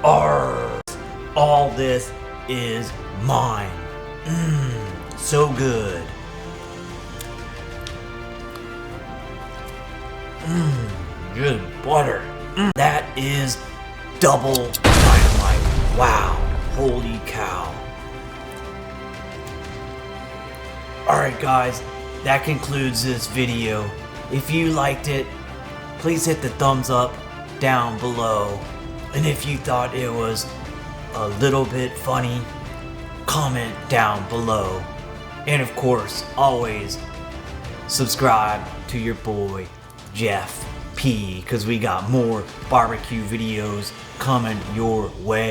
Arr! All this is mine. So good. Good butter. That is double dynamite. Wow. Holy cow. Alright guys, that concludes this video. If you liked it, please hit the thumbs up down below. And if you thought it was a little bit funny, comment down below. And of course, always subscribe to your boy Jeff P, because we got more barbecue videos coming your way.